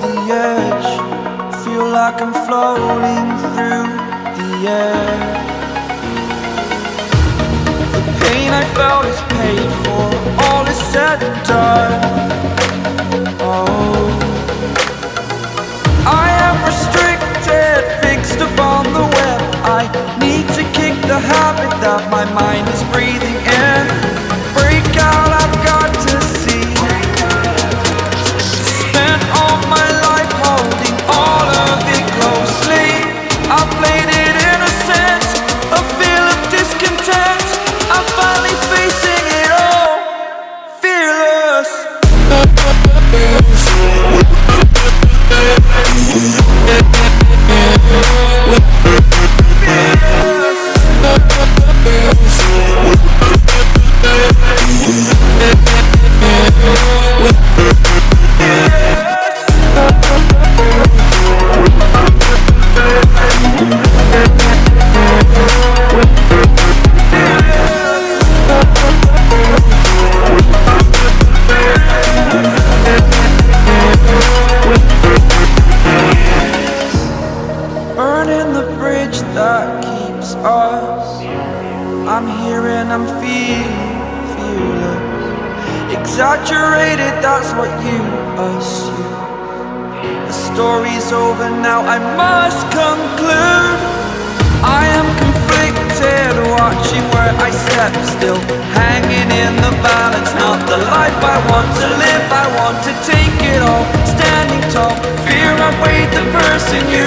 the edge, feel like I'm floating through the air. The pain I felt is paid for, all is said and done. Oh, I am restricted, fixed upon the web. I need to kick the habit that my mind is breathing in. Break out, I've got to see. Spent all my life holding all of it closely. I played it innocent, a feel of discontent. I'm finally facing it all, fearless. Burning the bridge that keeps us. I'm here and I'm feeling fearless. Exaggerated, that's what you assume. The story's over now, I must conclude. I am conflicted, watching where I step still, hanging in the balance. Not the life I want to live, I want to take it all. Standing tall, fear I weighed the person you